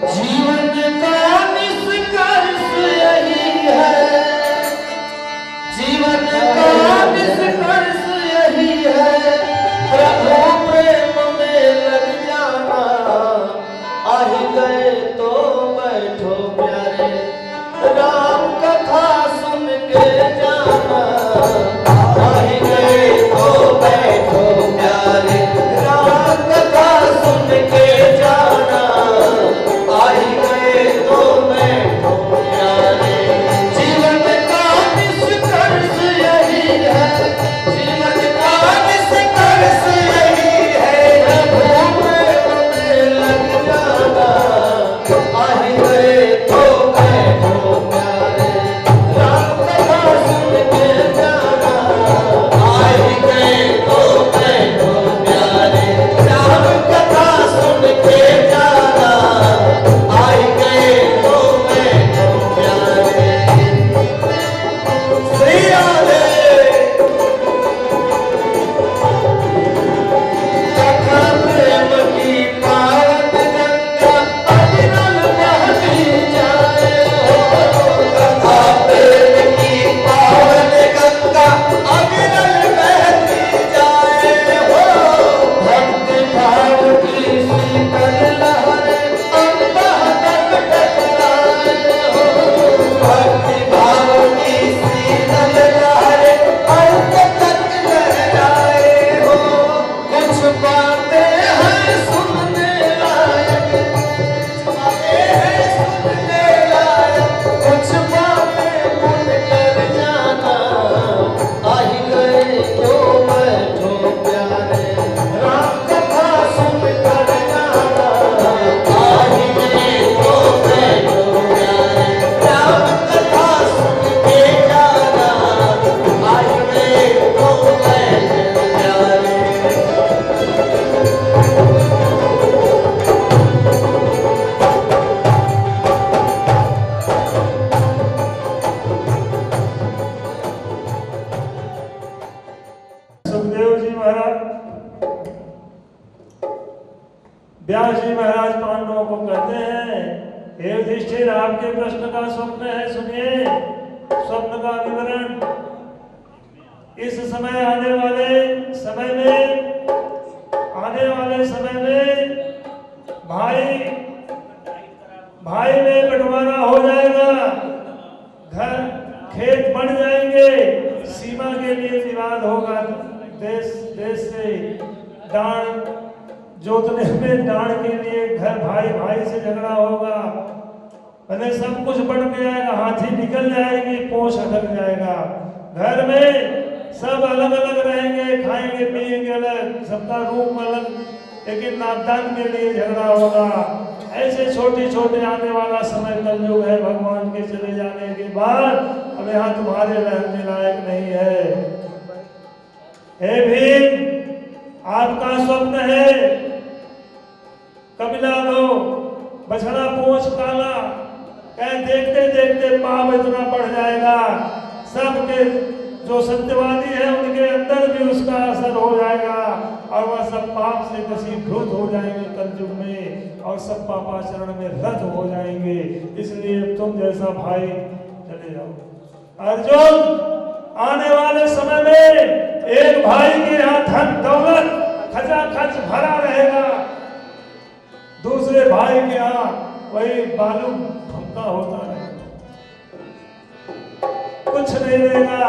जीवन का निष्कर्ष यही है, जीवन का निष्कर्ष यही है, प्रभु प्रेम में लग जाना। आ ही गए तो बैठो प्यारे, राम कथा सुन के जाना। आ ही गए तो बैठो प्यारे, राम कथा सुन के जाना। आ ही गए तो बैठो प्यारे, जीवन का निष्कर्ष यही है, जीवन का निष्कर्ष यही है, प्रभु प्रेम में लग जाना। आ ही गए तो बैठो प्यारे, राम कथा सुन के जाना। आ ही गए तो बैठो प्यारे, राम कथा सुन के जाना। आ ही गए तो बैठो प्यारे। श्री राधे कथा प्रेम की पावन गंगा अविरल बहती जाए हो। कथा प्रेम की पावन गंगा अविरल बहती जाए हो। भक्ति भाव की शीतल लहरें अंतः तक टकराए हो। भक्ति भाव की शीतल लहरें अंत तक लहराए हो। कुछ बातें हैं सुनने लायक, कुछ बातें हैं सुनने लायक, कुछ बातें भूल कर जाना। आ ही गए तो बैठो प्यारे, राम कथा सुन कर जाना। आ ही गए तो बैठो प्यारे, राम कथा सुन के जाना। आ ही गए तो बैठो प्यारे। सुखदेव जी महाराज, व्यास जी महाराज पांडवों को कहते हैं, हे युधिष्ठिर, आपके प्रश्न का स्वप्न है, सुनिए स्वप्न का विवरण। इस समय आने वाले समय में भाई में बंटवारा हो जाएगा, घर खेत बढ़ जाएंगे, सीमा के लिए विवाद होगा, देश से डांड जोतने में डांड के लिए घर भाई से झगड़ा होगा, पहले सब कुछ बढ़ जाएगा, हाथी निकल जाएगी, पोष अटक जाएगा। घर में सब अलग अलग रहेंगे, खाएंगे पिएंगे अलग, सबका रूम अलग, लेकिन नापदान के लिए झगड़ा होगा। ऐसे छोटे छोटे आने वाला समय कलयुग है। भगवान के चले जाने के बाद अब यहाँ तुम्हारे रहने लायक नहीं है। हे भीम, आपका स्वप्न है, कपिला लो बछड़ा पूंछ काला, कह देखते देखते पाप इतना बढ़ जाएगा, सबके जो सत्यवादी है उनके अंदर भी उसका असर हो जाएगा और वह सब पाप से वशीभूत हो जाएंगे कलयुग में, और सब पापाचरण में रत हो जाएंगे। इसलिए तुम जैसा भाई चले जाओ। अर्जुन, आने वाले समय में एक भाई के यहाँ धन दौलत खचाखच भरा रहेगा, दूसरे भाई के यहाँ वही बालू भमका होता रहेगा, कुछ नहीं रहेगा।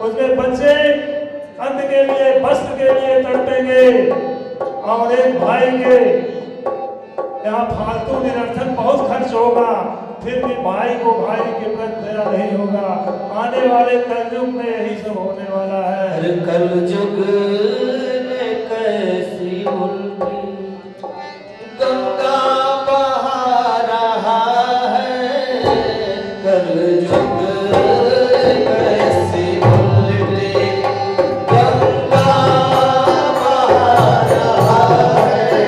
उसमें बच्चे अन्न के लिए वस्त्र के लिए तड़पेंगे, और एक भाई के यहाँ फालतू निरर्थक बहुत खर्च होगा, फिर भी भाई को भाई के प्रति दया नहीं होगा। आने वाले कलयुग में यही सब होने वाला है। कलयुग ने कैसी उल्टी गंगा बहा रहा है, कलयुग कैसी उल्टी गंगा बहा रहा है,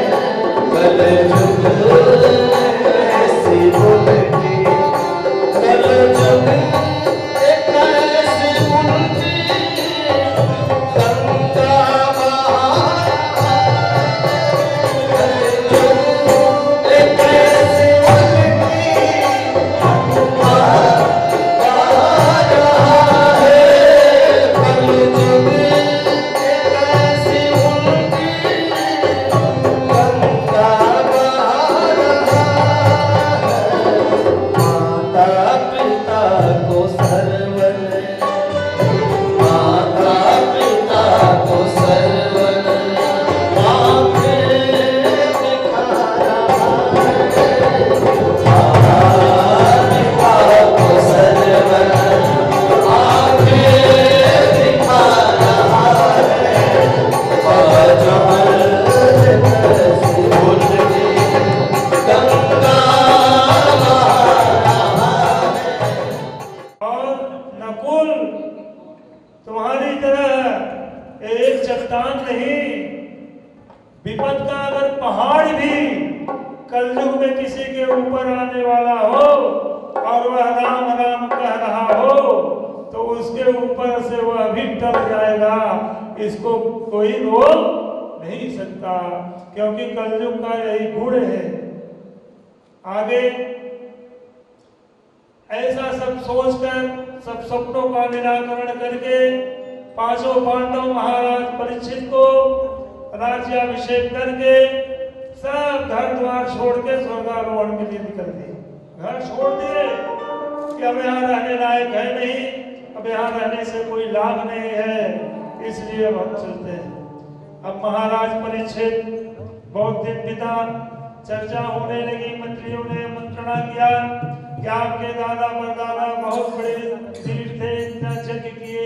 कलयुग कैसी उल्टी, कलयुग कैसी उल्टी गंगा बहा ऊपर आने वाला हो और वह राम राम कह रहा हो तो उसके ऊपर से वह भी टल जाएगा, इसको कोई रोक नहीं सकता, क्योंकि कलयुग का यही गुण है। आगे ऐसा सब सोचकर, सब सपनों का निराकरण करके पांचों पांडव महाराज परीक्षित को राज्याभिषेक करके सब घर द्वार छोड़ के स्वर्गारोहण के लिए निकल दिए। घर छोड़ दिए कि अब यहाँ रहने लायक है नहीं, अब यहाँ रहने से कोई लाभ नहीं है, इसलिए अब हम चलते हैं। अब महाराज परीक्षित बहुत दिन बिता, चर्चा होने लगी, मंत्रियों ने मंत्रणा किया कि आपके दादा परदादा बहुत बड़े वीर थे, इतना यज्ञ किए,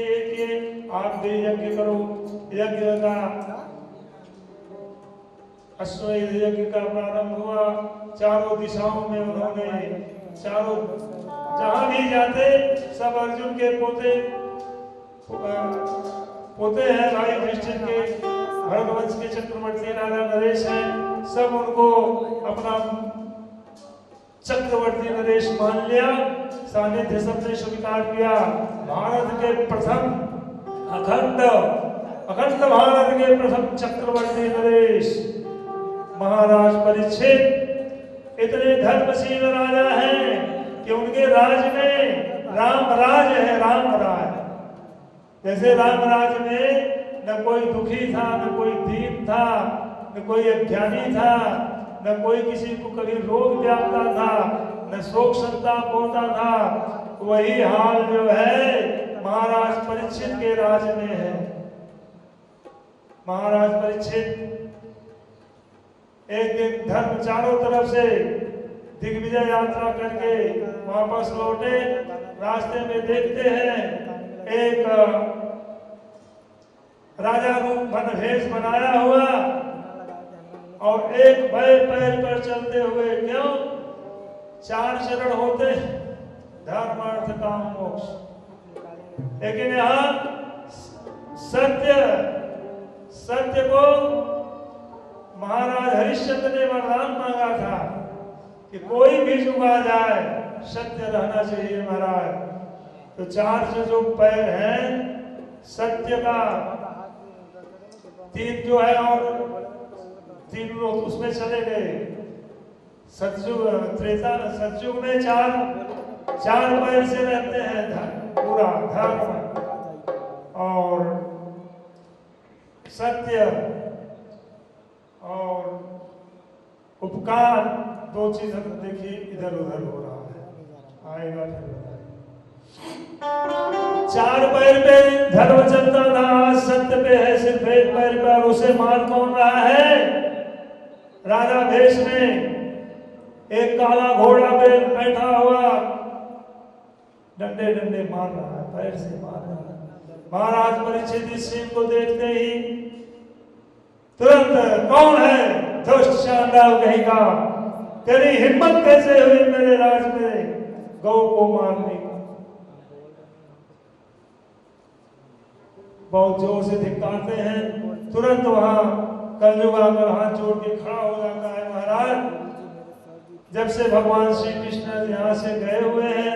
आप भी यज्ञ करो। यज्ञ का अश्वमेध यज्ञ का प्रारंभ हुआ। चारों दिशाओं में उन्होंने, चारों जहां भी जाते सब अर्जुन के पोते हैं, भाई युधिष्ठिर के, भरतवंश के चक्रवर्ती राजा नरेश हैं, सब उनको अपना चक्रवर्ती नरेश मान लिया, सानिध्य सबने स्वीकार किया। भारत के प्रथम अखंड भारत के प्रथम चक्रवर्ती नरेश महाराज परीक्षित इतने धर्मशील राजा हैं कि उनके राज में राम राज है, राम राज। जैसे राम राज में न कोई दुखी था, न कोई दीन था, न कोई अज्ञानी था, न कोई किसी को कभी रोग व्यापता था, न शोक संताप होता था, वही हाल जो है महाराज परीक्षित के राज में है। महाराज परीक्षित एक दिन धर्म चारों तरफ से दिग्विजय यात्रा करके वापस लौटे। रास्ते में देखते हैं एक राजा रूप भेष बनाया हुआ और एक बैल पैर पर चलते हुए, क्यों? 4 चरण होते, धर्म अर्थ काम मोक्ष, लेकिन यहाँ सत्य को महाराज हरिश्चंद्र ने वरदान मांगा था कि कोई भी जुगा जाए, सत्य रहना चाहिए महाराज। तो 4 से जो पैर हैं सत्य का, 3 जो है और 3 लोग उसमें चले गए। सतयुग त्रेता सतयुग में 4 पैर से रहते हैं, पूरा धर्म और सत्य और उपकार, 2 चीज हम देखिए इधर उधर हो रहा है, आएगा फिर। 4 पैर पे धर्म चलता था, सत्य पे है सिर्फ 1 पैर पर, उसे मार कौन रहा है? राजा भेष में एक काला घोड़ा पे बैठा हुआ डंडे डंडे मार रहा है, पैर से मार रहा है। महाराज परीक्षित इस सीन को देखते ही तुरंत, कौन है दुष्ट शांडाल कहेगा, तेरी हिम्मत कैसे हुई मेरे राज में गौ को मारने की? बहुत जोर से धिक्कारते हैं। तुरंत वहां कलयुग आकर हाथ जोड़ के खड़ा हो जाता है। महाराज, जब से भगवान श्री कृष्ण यहाँ से गए हुए हैं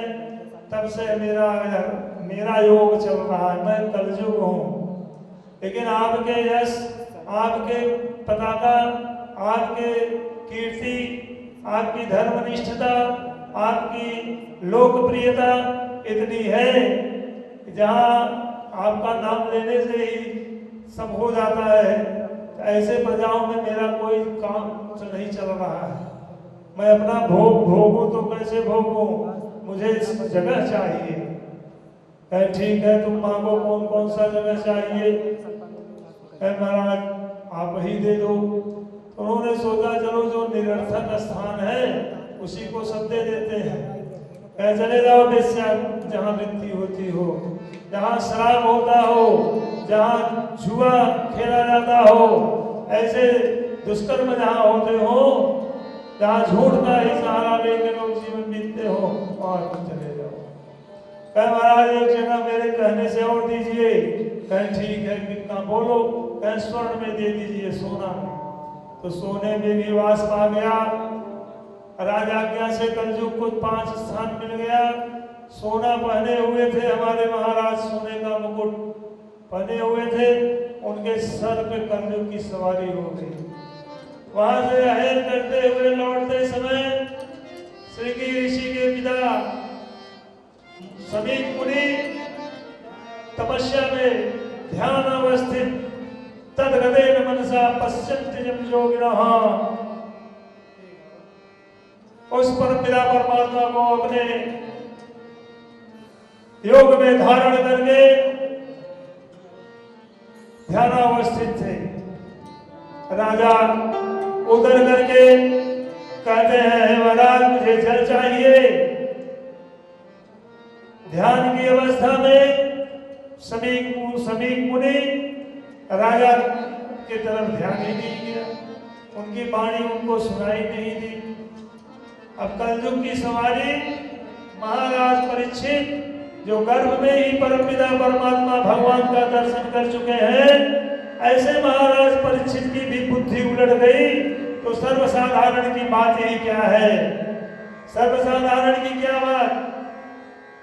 तब से मेरा योग चल रहा है, मैं कलयुग हूँ, लेकिन आपके यश, आपके पताका, आपके कीर्ति, आपकी धर्मनिष्ठता, आपकी लोकप्रियता इतनी है कि जहाँ आपका नाम लेने से ही सब हो जाता है। ऐसे प्रजाओं में मेरा कोई काम तो नहीं चल रहा है। मैं अपना भोग भोगूं तो कैसे भोगूं, मुझे इस जगह चाहिए। ठीक है, तुम मांगो, कौन कौन सा जगह चाहिए? महाराज आप ही दे दो। तो उन्होंने सोचा चलो जो निरर्थक स्थान है उसी को सब दे देते हैं। चले जाओ बेश्या, जहाँ वृत्ति होती हो, जहाँ शराब होता हो, जहाँ जुआ खेला जाता हो, ऐसे दुष्कर्म जहाँ होते हो, जहाँ झूठ का ही सहारा लेकर लोग जीवन बीतते हो, वहाँ तुम चले जाओ। कहे महाराज एक जगह मेरे कहने से और दीजिए। कहे ठीक है, कितना बोलो? कहे स्वर्ण में दे दीजिए, सोना में। तो सोने में भी वास पा गया। राजाज्ञा से कलयुग को 5 स्थान मिल गया। सोना पहने हुए थे हमारे महाराज, सोने का मुकुट पहने हुए थे, उनके सर पे कलयुग की सवारी हो गई। वहां से अहेर करते हुए लौटते समय श्रृंगी ऋषि के पिता समीक मुनि तपस्या में ध्यान अवस्थित तद्गदेन मनसा पश्यन्ति जम योगिनः, उस परमपिता परमात्मा को अपने योग में धारण करके ध्यानावस्थित थे। राजा उतर करके कहते हैं, महाराज मुझे जल चाहिए। ध्यान की अवस्था में समीक मुनि राजा की तरफ ध्यान ही नहीं किया, उनकी वाणी उनको सुनाई नहीं दी। अब कलयुग की सवारी महाराज परीक्षित जो गर्भ में ही परमपिता परमात्मा भगवान का दर्शन कर चुके हैं, ऐसे महाराज परीक्षित की भी बुद्धि उलट गई। तो सर्वसाधारण की बात ही क्या है, सर्वसाधारण की क्या बात,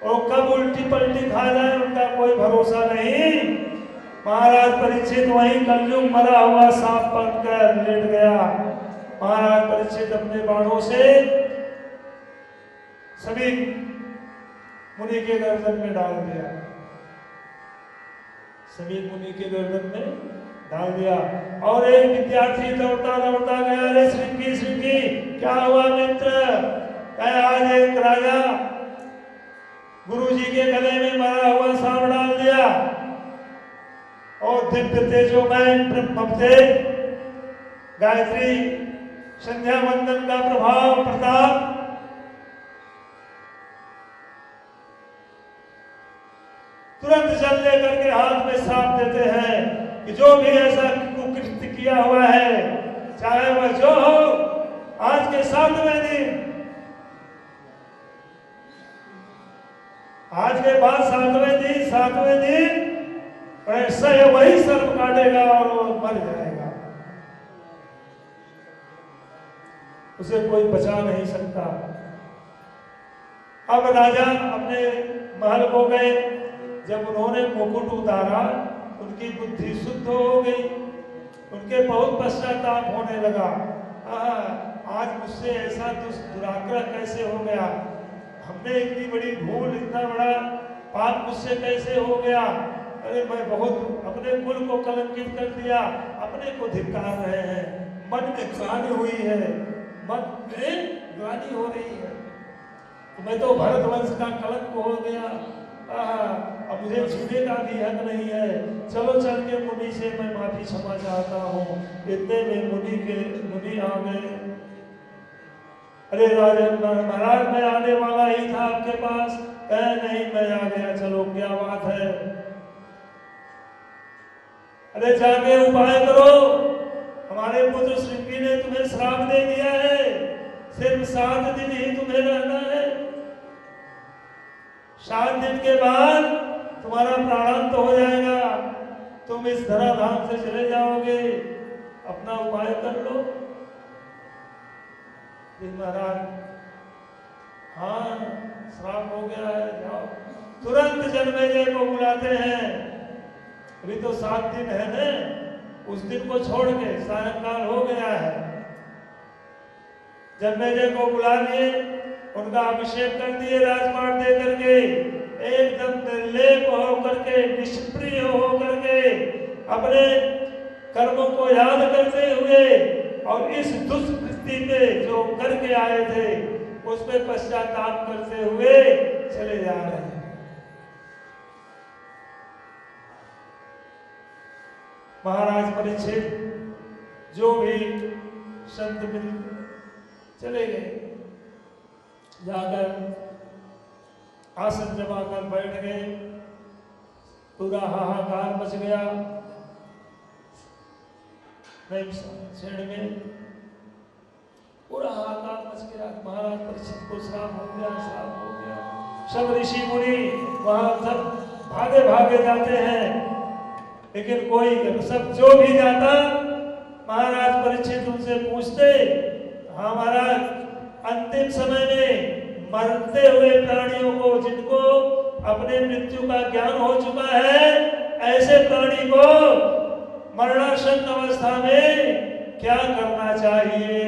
वो कब उल्टी पलटी खा जाए उनका कोई भरोसा नहीं। महाराज परीक्षित वहीं कलयुग मरा हुआ सांप बनकर लेट गया। महाराज परीक्षित अपने बाणों से सभी मुनि के गर्दन में डाल दिया, सभी मुनि के गर्दन में डाल दिया। और एक विद्यार्थी दौड़ता दौड़ता गया, अरे श्रृंगी क्या हुआ मित्र? आज एक राजा गुरुजी के गले में मरा हुआ सांप डाल दिया और दिव्य तेजोमय ब्रह्मतेज गायत्री संध्या वंदन का प्रभाव प्रताप तुरंत जल लेकर के हाथ में श्राप देते हैं कि जो भी ऐसा कुकृत्य किया हुआ है, चाहे वह जो हो, आज के 7वें दिन, आज के बाद 7वें दिन ऐसा वही सर्प काटेगा और वो मर जाएगा, उसे कोई बचा नहीं सकता। अब राजा अपने महल को गए, जब उन्होंने मुकुट उतारा उनकी बुद्धि शुद्ध हो गई, उनके बहुत पश्चाताप होने लगा। आज मुझसे ऐसा दुराग्रह कैसे हो गया, हमने इतनी बड़ी भूल, इतना बड़ा पाप मुझसे कैसे हो गया। अरे मैं बहुत अपने कुल को कलंकित कर दिया, अपने को धिक्कार रहे हैं, मन में ग्लानि हुई है, मन में ग्लानि हो रही है, मैं तो भरत वंश का कलंक हो गया। अब मुझे जीने का भी हक नहीं है, चलो चल के मुनि से मैं माफी क्षमा चाहता हूँ। इतने में मुनि आ गए। अरे राजन महाराज मैं आने वाला ही था आपके पास, नहीं मैं आ गया, चलो क्या बात है। अरे जाके उपाय करो, हमारे पुत्र श्रृंगी ने तुम्हें श्राप दे दिया है, सिर्फ 7 दिन ही तुम्हें रहना है, 7 दिन के बाद तुम्हारा प्राणांत हो जाएगा, तुम इस धराधाम से चले जाओगे, अपना उपाय कर लो। महाराज हाँ श्राप हो गया है, जाओ। तुरंत जन्मेजय को बुलाते हैं, अभी तो 7 दिन है ना, उस दिन को छोड़ के सायंकाल हो गया है। जन्मेजय को बुला लिए, उनका अभिषेक कर दिए राजपाट दे करके, एकदम निर्लेप होकर के, निष्प्रिय होकर के, अपने कर्मों को याद करते हुए और इस दुष्कृति पे जो करके आए थे उस पे पश्चाताप करते हुए चले जा रहे हैं। महाराज परीक्षित जो भी संत मिल चले गए, जाकर आसन जमाकर बैठ गए, पूरा हाहाकार मच गया। क्षण में पूरा हाहाकार मच गया, महाराज परीक्षित को श्राप हो गया, श्राप हो गया। सब ऋषि मुनि वहां सब भागे भागे जाते हैं, लेकिन कोई सब जो भी जाता महाराज परीक्षित उनसे पूछते, हाँ महाराज अंतिम समय में मरते हुए प्राणियों को, जिनको अपने मृत्यु का ज्ञान हो चुका है, ऐसे प्राणी को मरणासन्न अवस्था में क्या करना चाहिए।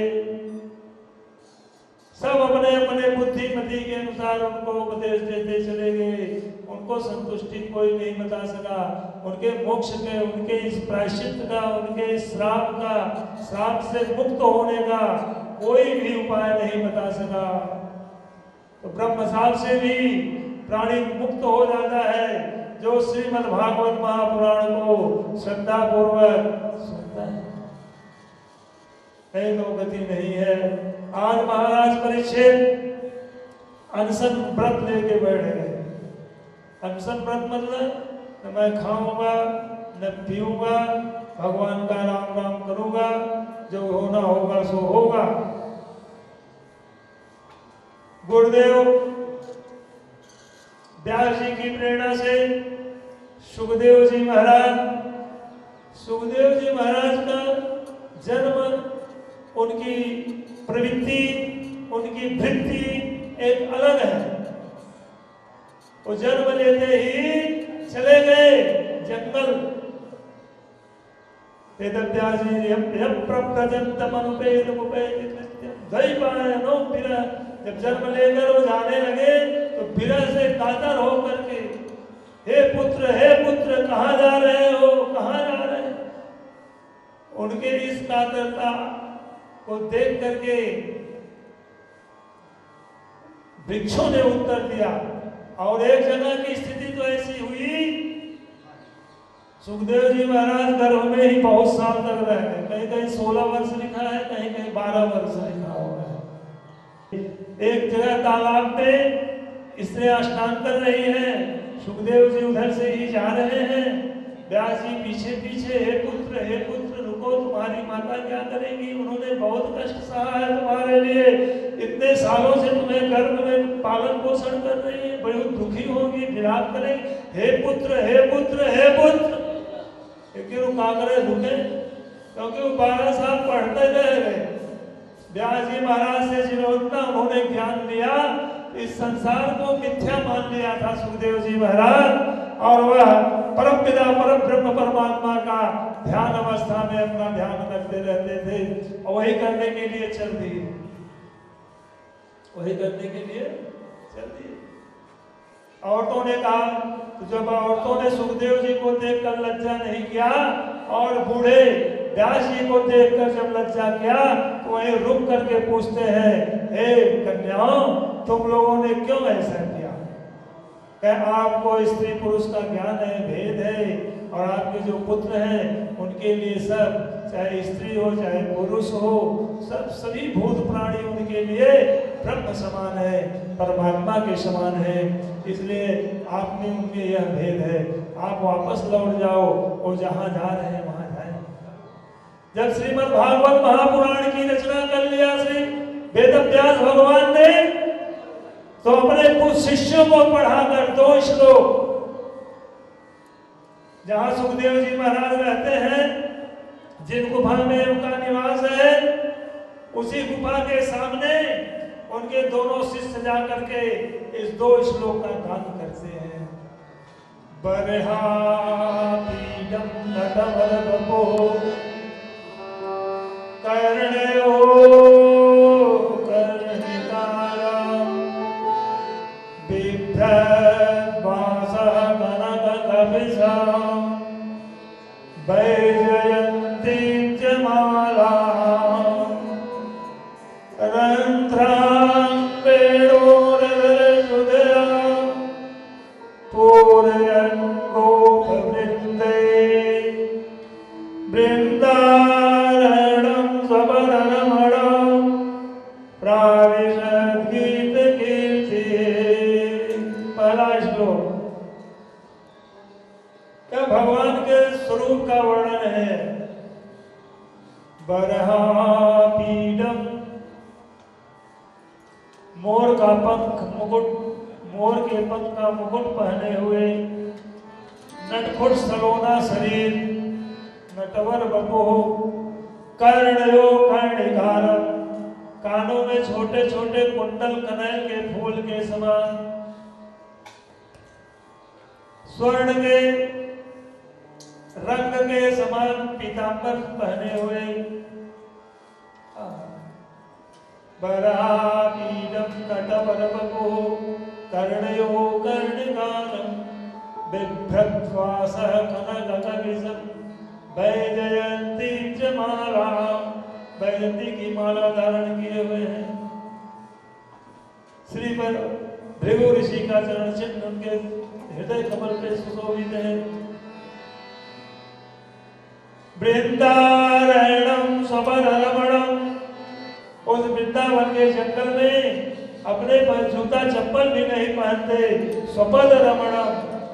सब अपने अपने बुद्धिमति के अनुसार उनको उपदेश देते चले गए। उनको संतुष्टि कोई नहीं बता सका। उनके मोक्ष के, उनके इस प्रायश्चित का, उनके इस श्राप का, श्राप से मुक्त होने का कोई भी उपाय नहीं बता सका। तो ब्रह्म शाप से भी प्राणी मुक्त हो जाता है जो श्रीमद् भागवत महापुराण को श्रद्धा पूर्वक सुनता है। कहीं तो गति नहीं है। आज महाराज परीक्षित अनशन व्रत लेके बैठ गए। अनशन व्रत मतलब न मैं खाऊंगा न पीऊंगा, भगवान का राम राम करूंगा, जो होना होगा सो होगा। गुरुदेव व्यास जी की प्रेरणा से सुखदेव जी महाराज का जन्म, उनकी प्रवृत्ति, उनकी वृत्ति एक अलग है। वो जन्म लेते ही चले गए जंगल। वेदव्यास जी जब जन्म लेकर वो जाने लगे तो विरह से कातर हो करके, हे पुत्र कहाँ जा रहे हो, कहाँ जा रहे हैं। उनके इस कातरता को देख करके वृक्षों ने उत्तर दिया। और एक जगह की स्थिति तो ऐसी हुई, सुखदेव जी महाराज गर्भ में ही बहुत साल तक रह गए। कहीं कहीं 16 वर्ष लिखा है, कहीं कहीं 12 वर्ष लिखा हुआ है। एक जगह तालाब में स्त्रियां स्नान कर रही हैं, सुखदेव जी उधर से ही जा रहे हैं, व्यास जी पीछे पीछे, हे पुत्र रुको, तुम्हारी माता क्या करेगी, उन्होंने बहुत कष्ट सहा है तुम्हारे लिए, इतने सालों से तुम्हें गर्भ में पालन पोषण कर रही है, बड़ी दुखी होगी, विलाप करेगी, हे पुत्र क्यों रुका करे, रुके, क्योंकि वो 12 साल पढ़ते रह गए। व्यास जी महाराज से जिन्होंने उन्होंने ज्ञान लिया, इस संसार को मिथ्या मान लिया था सुखदेव जी महाराज, और वह परम पिता परम ब्रह्म परमात्मा का ध्यान अवस्था में अपना ध्यान करते रहते थे। और वही करने के लिए चल दिए, औरतों ने कहा, तो जब औरतों ने सुखदेव जी को देखकर लज्जा नहीं किया और बूढ़े व्यास जी को देखकर जब लज्जा किया, तो वहीं रुक करके पूछते हैं, हे कन्याओं, तुम लोगों ने क्यों ऐसा किया? क्या आपको स्त्री पुरुष का ज्ञान है, भेद है, और आपके जो पुत्र हैं उनके लिए सब, चाहे स्त्री हो चाहे पुरुष हो, सभी भूत प्राणी उनके लिए ब्रह्म समान है, परमात्मा के समान है, इसलिए आप में उनमें यह भेद है। आप वापस लौट जाओ और जहां जा रहे हैं वहां जाए। जब श्रीमद् भागवत महापुराण की रचना कर लिया श्री वेदव्यास भगवान ने, तो अपने कुछ शिष्यों को पढ़ाकर 2 श्लोक, जहां सुखदेव जी महाराज रहते हैं, जिन गुफा में उनका निवास है, उसी गुफा के सामने उनके दोनों शिष्य जाकर के इस 2 श्लोक का गान करते हैं। बरहा पीडम नटवर बपो कर्णयो कर्णिकारं बिभ्रत् वासः कनककपिशं वैजयन्तीं च मालां रन्ध्रां वेणोरधरसुधया पूरयन् गोपवृन्दे वृन्दारणं स्वपदरमणं प्राविशद्गीतकीर्तिः। पहला श्लोक क्या भगवान के स्वरूप का वर्णन है। बरहा पीडम, मोर का पंख मुकुट, मोर के पंख का मुकुट पहने हुए, नटखुट सलोना शरीर, नटवर बपो कर्णयो कर्णिकारम, कानों में छोटे छोटे कुंडल कनैल के फूल के समान, स्वर्ण के रंग के समान पीतांबर पहने हुए, बरापीडम नटवरवपो कर्णयो कर्णिकारं बिभ्रत्वासः कनककविशं वैजयन्तीं च मालां, वैजयंती की माला धारण किए हुए हैं। श्री पर भृगु ऋषि का चरण चिन्ह उनके हृदय कमल पे सुशोभित है। वृंदारण्यम स्वपदरमणम, उस वृंदावन के जंगल में अपने पर जूता चप्पल भी नहीं पहनते, स्वपद रमणम,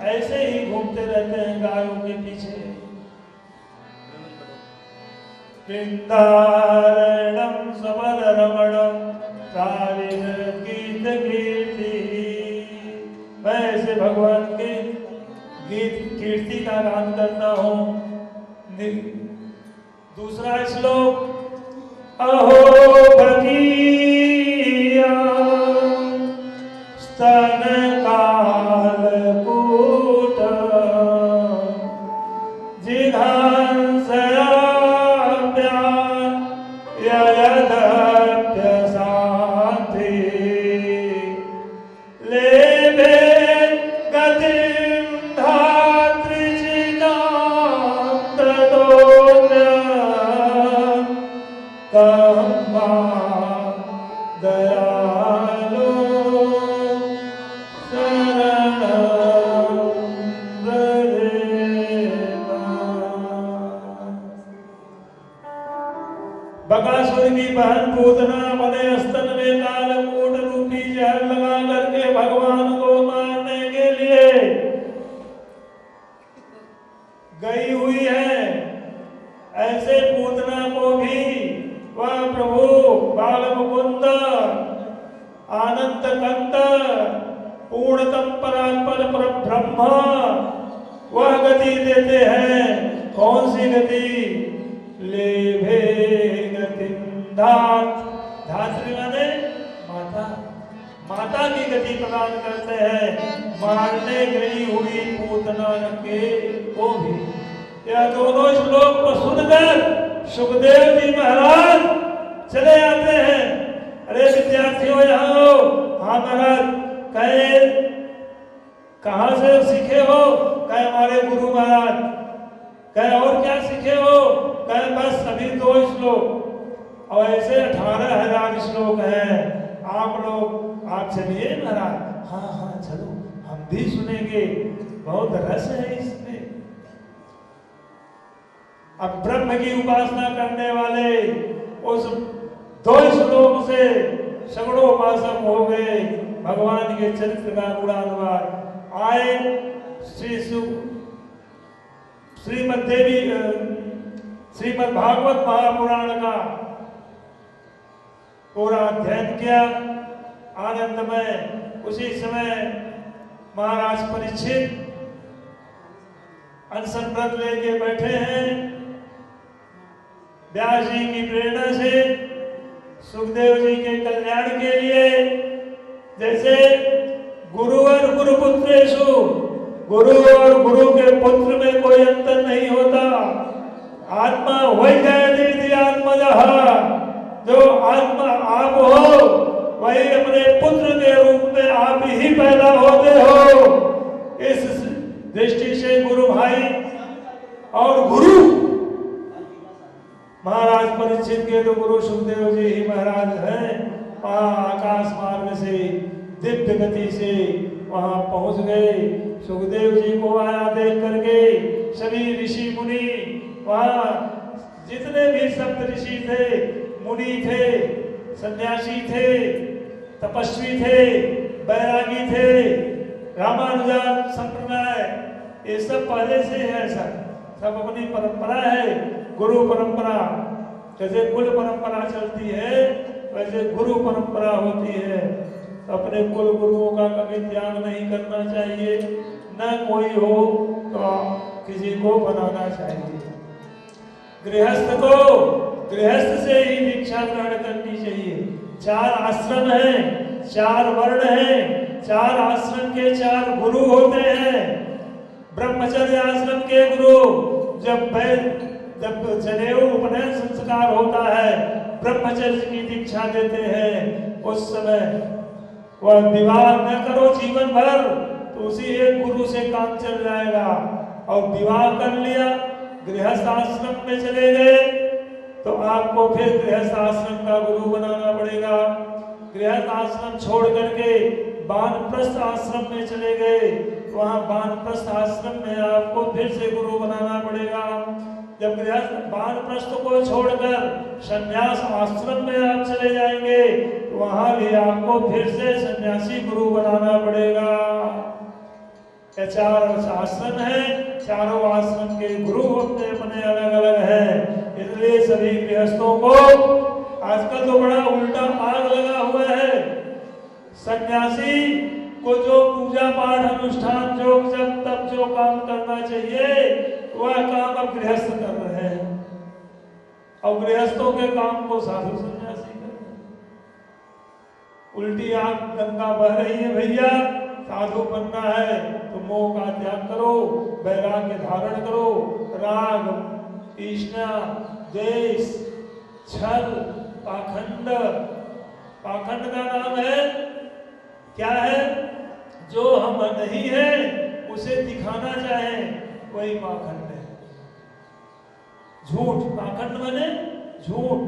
ऐसे ही घूमते रहते हैं गायों के पीछे। वृंदारण्यम स्वपद रमणम कालिन गीत कीर्ति, मैं ऐसे भगवान के गीत कीर्ति का गान करता हूँ। दूसरा श्लोक, अहो भगीया स्तन कालकूट जिघांसया यदप्य साथी लेभे गतिं धात्रिचितां ततोऽन्यं कम्मा दयालो शरणं व्रजेम। बकासुर की बहन पूतना अपने स्तन में कालकूट रूपी जहर लगा करके भगवान को मारने के लिए गई हुई है। ऐसे पूतना को भी वह प्रभु बाल मुकुंद आनंद कंद पूर्णतम परात्पर पर ब्रह्म वह गति देते हैं। कौन सी गति? लेभे गति धात, धात्री माने माता, माता की गति प्रदान करते हैं मारने गई हुई पूतना के को भी। यह दोनों श्लोक को सुनकर सुखदेव जी महाराज चले आते हैं। अरे विद्यार्थियों यहाँ हो। हाँ महाराज। कहे कहाँ से सीखे हो? कहे हमारे गुरु महाराज। कहे और क्या सीखे हो? कहे बस सभी 2 श्लोक, और ऐसे 18,000 श्लोक हैं। आप लोग आप चलिए महाराज। हाँ हाँ चलो, हम भी सुनेंगे, बहुत रस है इसमें। अब ब्रह्म की उपासना करने वाले उस 2 श्लोक से सैकड़ों उपासक हो गए। भगवान के चरित्र का गुणानुवाद आए। श्रीमद् भागवत महापुराण का पूरा अध्ययन किया आनंदमय। उसी समय महाराज परीक्षित अनशन व्रत लेके बैठे हैं। व्यास जी की प्रेरणा से सुखदेव जी के कल्याण के लिए, जैसे गुरु और गुरुपुत्रेषु, गुरु और गुरु के पुत्र में कोई अंतर नहीं होता। आत्मा वही जयति आत्मजः, जो आत्मा आप हो वही अपने पुत्र के रूप में आप ही पैदा होते हो। इस दृष्टि से गुरु भाई और गुरु महाराज परीक्षित के तो गुरु सुखदेव जी ही महाराज हैं। वहाँ आकाश मार्ग से दिव्य गति से वहाँ पहुँच गए। सुखदेव जी को वहाँ देख करके सभी ऋषि मुनि, वहाँ जितने भी सप्त ऋषि थे, मुनि थे, सन्यासी थे, तपस्वी थे, बैरागी थे, रामानुजान संप्रदाय, ये सब पहले से है। सब अपनी परंपरा है, गुरु परंपरा। जैसे कुल परंपरा चलती है वैसे गुरु परंपरा होती है। तो अपने कुल गुरुओं का कभी त्याग नहीं करना चाहिए, न कोई हो तो किसी को बनाना चाहिए। गृहस्थ गृहस्थ से ही दीक्षा ग्रहण करनी चाहिए। 4 आश्रम हैं, 4 वर्ण हैं, 4 आश्रम के 4 गुरु होते हैं। ब्रह्मचर्य आश्रम के गुरु जब जनेऊ उपनयन संस्कार होता है, ब्रह्मचर्य की दीक्षा देते हैं, उस समय वह विवाह न करो जीवन भर तो उसी एक गुरु से काम चल जाएगा। और विवाह कर लिया, गृहस्थ आश्रम में चले गए तो आपको फिर गृहस्थ आश्रम का गुरु बनाना पड़ेगा। गृहस्थ आश्रम छोड़ करके वानप्रस्थ आश्रम में चले गए, वहां वानप्रस्थ आश्रम में आपको फिर से गुरु बनाना पड़ेगा। जब गृहस्थ वानप्रस्थ को छोड़कर संन्यास आश्रम में आप चले जाएंगे तो वहां भी आपको फिर से सन्यासी गुरु बनाना पड़ेगा। ये 4 आश्रम है, चारों आश्रम के गुरु अपने अपने अलग अलग हैं। इसलिए सभी गृहस्थों को आजकल तो बड़ा उल्टा आग लगा हुआ है। सन्यासी को जो पूजा पाठ अनुष्ठान जो जब तब जो काम करना चाहिए वह काम अब गृहस्थ कर रहे हैं, और गृहस्थों के काम को साधु सन्यासी कर रहे हैं। उल्टी आग गंगा बह रही है भैया। साधु बनना है तो मोह का त्याग करो, वैराग्य धारण करो, राग, तृष्णा, द्वेष, छल, पाखंड। पाखंड का नाम है क्या है? जो हम नहीं है उसे दिखाना चाहे वही पाखंड है। झूठ, पाखंड माने झूठ,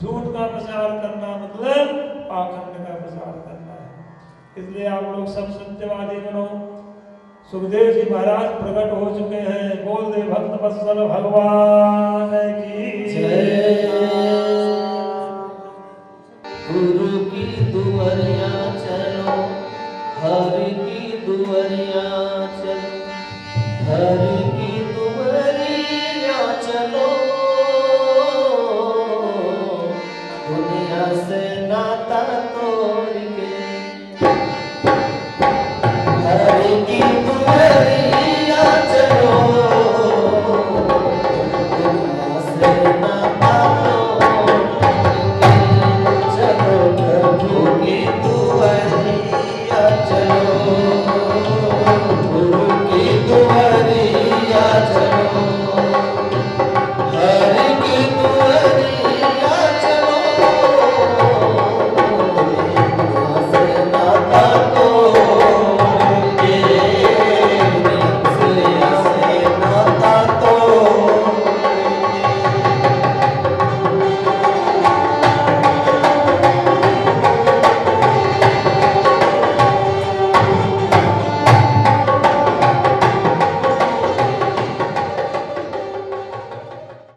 झूठ का प्रचार करना मतलब पाखंड का प्रचार करना है। इसलिए आप लोग सब सत्यवादी बनो। सुखदेव जी महाराज प्रकट हो चुके हैं। बोल दे भक्त वत्सल भगवान की जय।